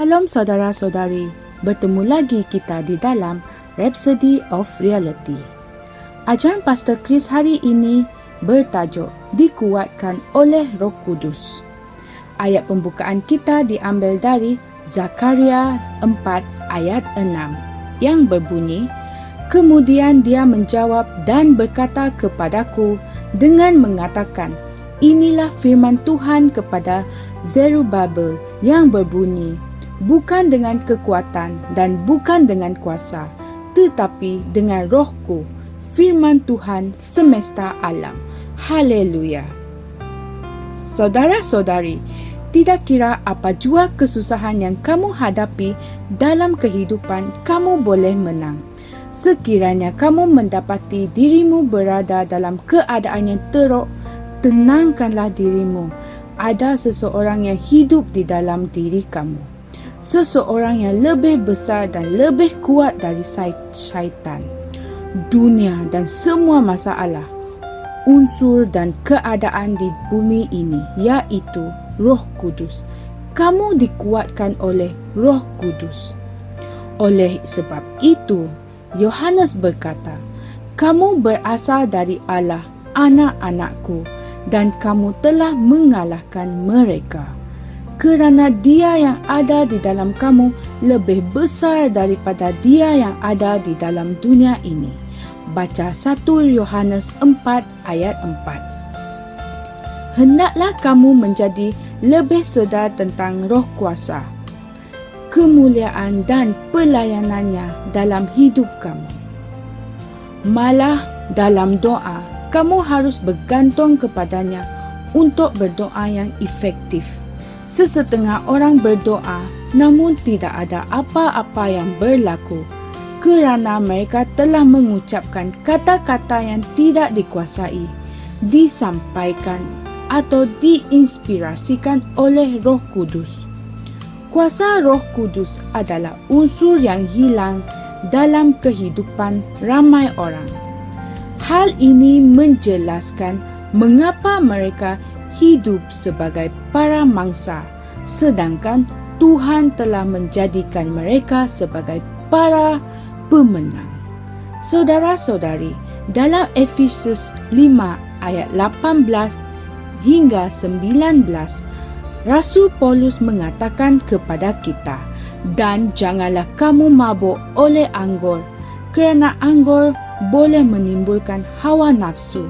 Shalom saudara-saudari, bertemu lagi kita di dalam Rhapsody of Reality. Ajaran Pastor Chris hari ini bertajuk Dikuatkan oleh Roh Kudus. Ayat pembukaan kita diambil dari Zakaria 4 ayat 6 yang berbunyi, "Kemudian dia menjawab dan berkata kepadaku dengan mengatakan, inilah firman Tuhan kepada Zerubabel yang berbunyi, bukan dengan kekuatan dan bukan dengan kuasa, tetapi dengan rohku, firman Tuhan semesta alam." Haleluya. Saudara-saudari, tidak kira apa jua kesusahan yang kamu hadapi dalam kehidupan, kamu boleh menang. Sekiranya kamu mendapati dirimu berada dalam keadaan yang teruk, tenangkanlah dirimu. Ada seseorang yang hidup di dalam diri kamu. Seseorang yang lebih besar dan lebih kuat dari syaitan, dunia dan semua masalah, unsur dan keadaan di bumi ini, yaitu Roh Kudus. Kamu dikuatkan oleh Roh Kudus. Oleh sebab itu, Yohanes berkata, "Kamu berasal dari Allah, anak-anakku, dan kamu telah mengalahkan mereka. Kerana dia yang ada di dalam kamu lebih besar daripada dia yang ada di dalam dunia ini." Baca 1 Yohanes 4 ayat 4. Hendaklah kamu menjadi lebih sedar tentang roh kuasa, kemuliaan dan pelayanannya dalam hidup kamu. Malah dalam doa, kamu harus bergantung kepadanya untuk berdoa yang efektif. Sesetengah orang berdoa, namun tidak ada apa-apa yang berlaku kerana mereka telah mengucapkan kata-kata yang tidak dikuasai, disampaikan atau diinspirasikan oleh Roh Kudus. Kuasa Roh Kudus adalah unsur yang hilang dalam kehidupan ramai orang. Hal ini menjelaskan mengapa mereka hidup sebagai para mangsa, sedangkan Tuhan telah menjadikan mereka sebagai para pemenang. Saudara-saudari, dalam Efesus 5 ayat 18 hingga 19, Rasul Paulus mengatakan kepada kita, "Dan janganlah kamu mabuk oleh anggur, kerana anggur boleh menimbulkan hawa nafsu.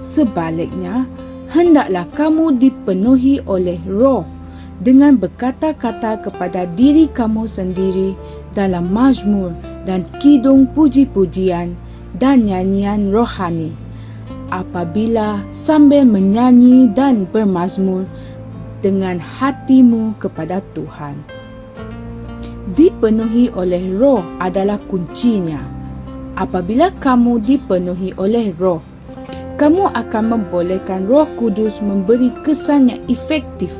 Sebaliknya, hendaklah kamu dipenuhi oleh Roh dengan berkata-kata kepada diri kamu sendiri dalam mazmur dan kidung puji-pujian dan nyanyian rohani, apabila sambil menyanyi dan bermazmur dengan hatimu kepada Tuhan." Dipenuhi oleh Roh adalah kuncinya. Apabila kamu dipenuhi oleh Roh, kamu akan membolehkan Roh Kudus memberi kesan yang efektif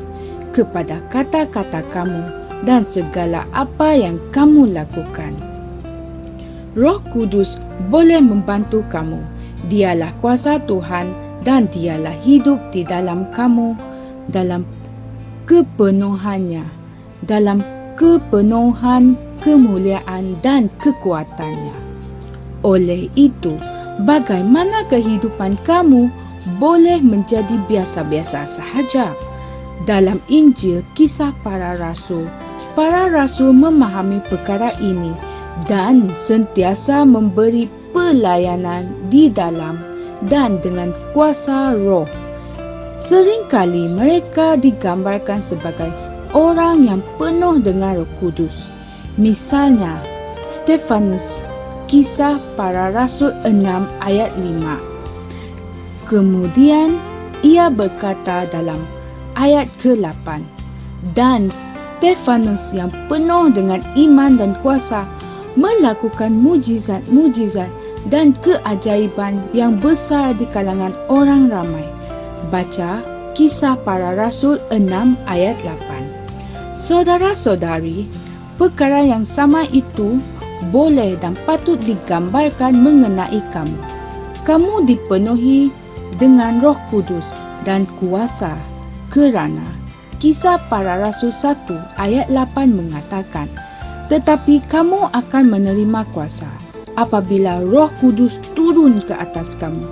kepada kata-kata kamu dan segala apa yang kamu lakukan. Roh Kudus boleh membantu kamu. Dialah kuasa Tuhan dan dialah hidup di dalam kamu dalam kepenuhannya, dalam kepenuhan kemuliaan dan kekuatannya. Oleh itu, bagaimana kehidupan kamu boleh menjadi biasa-biasa sahaja? Dalam Injil Kisah Para Rasul memahami perkara ini dan sentiasa memberi pelayanan di dalam dan dengan kuasa Roh. Seringkali mereka digambarkan sebagai orang yang penuh dengan Roh Kudus. Misalnya, Stefanus, Kisah Para Rasul 6 ayat 5. Kemudian ia berkata dalam ayat ke-8, "Dan Stefanus yang penuh dengan iman dan kuasa melakukan mujizat-mujizat dan keajaiban yang besar di kalangan orang ramai." Baca Kisah Para Rasul 6 ayat 8. Saudara-saudari, perkara yang sama itu boleh dan patut digambarkan mengenai kamu. Kamu dipenuhi dengan Roh Kudus dan kuasa kerana Kisah Para Rasul 1 ayat 8 mengatakan, tetapi kamu akan menerima kuasa apabila Roh Kudus turun ke atas kamu.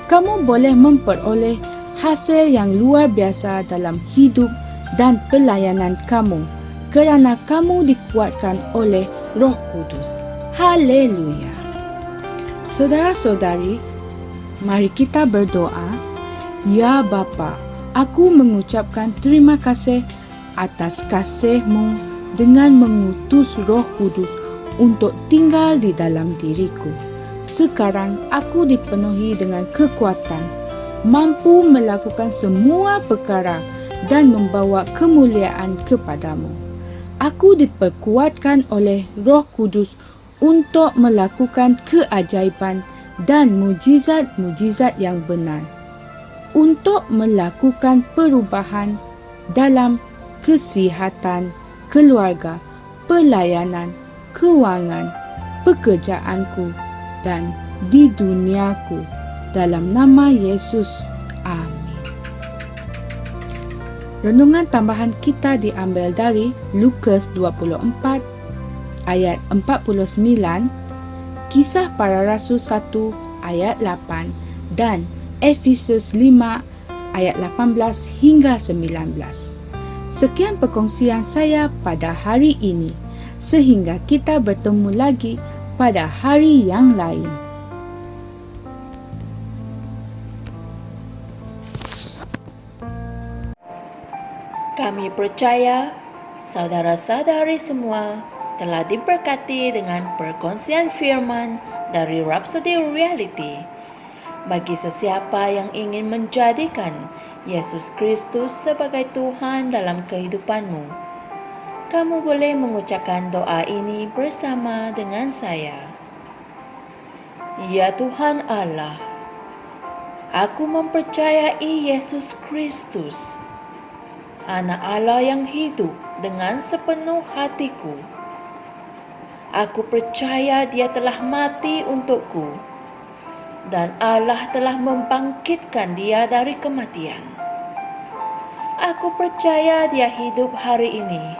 Kamu boleh memperoleh hasil yang luar biasa dalam hidup dan pelayanan kamu kerana kamu dikuatkan oleh Roh Kudus. Haleluya. Saudara-saudari, mari kita berdoa. Ya Bapa, aku mengucapkan terima kasih atas kasih-Mu dengan mengutus Roh Kudus untuk tinggal di dalam diriku. Sekarang aku dipenuhi dengan kekuatan, mampu melakukan semua perkara dan membawa kemuliaan kepadamu. Aku diperkuatkan oleh Roh Kudus untuk melakukan keajaiban dan mujizat-mujizat yang benar, untuk melakukan perubahan dalam kesihatan, keluarga, pelayanan, kewangan, pekerjaanku dan di duniaku. Dalam nama Yesus. Amin. Renungan tambahan kita diambil dari Lukas 24 ayat 49, Kisah Para Rasul 1 ayat 8 dan Efesus 5 ayat 18 hingga 19. Sekian perkongsian saya pada hari ini. Sehingga kita bertemu lagi pada hari yang lain. Kami percaya saudara-saudari semua telah diberkati dengan perkongsian firman dari Rhapsody Reality. Bagi sesiapa yang ingin menjadikan Yesus Kristus sebagai Tuhan dalam kehidupanmu, kamu boleh mengucapkan doa ini bersama dengan saya. Ya Tuhan Allah, aku mempercayai Yesus Kristus, Anak Allah yang hidup dengan sepenuh hatiku. Aku percaya Dia telah mati untukku dan Allah telah membangkitkan Dia dari kematian. Aku percaya Dia hidup hari ini.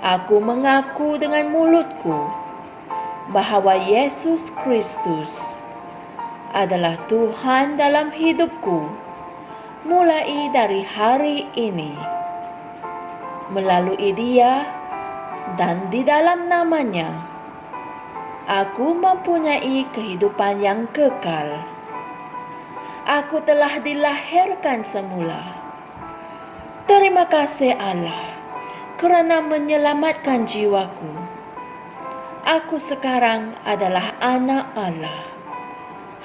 Aku mengaku dengan mulutku bahawa Yesus Kristus adalah Tuhan dalam hidupku mulai dari hari ini. Melalui Dia dan di dalam nama-Nya, aku mempunyai kehidupan yang kekal. Aku telah dilahirkan semula. Terima kasih Allah kerana menyelamatkan jiwaku. Aku sekarang adalah anak Allah.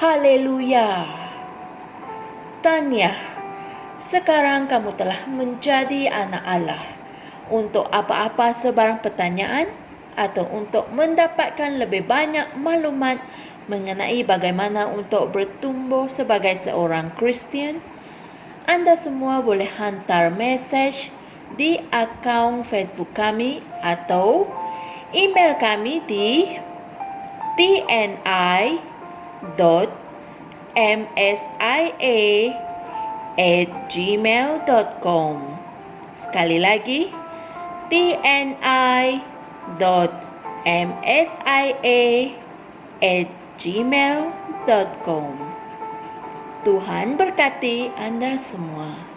Haleluya. Tahniah, sekarang kamu telah menjadi anak Allah. Untuk apa-apa sebarang pertanyaan atau untuk mendapatkan lebih banyak maklumat mengenai bagaimana untuk bertumbuh sebagai seorang Kristian, anda semua boleh hantar mesej di akaun Facebook kami atau email kami di tni.msia@gmail.com. Sekali lagi, tni.msia@gmail.com. Tuhan berkati anda semua.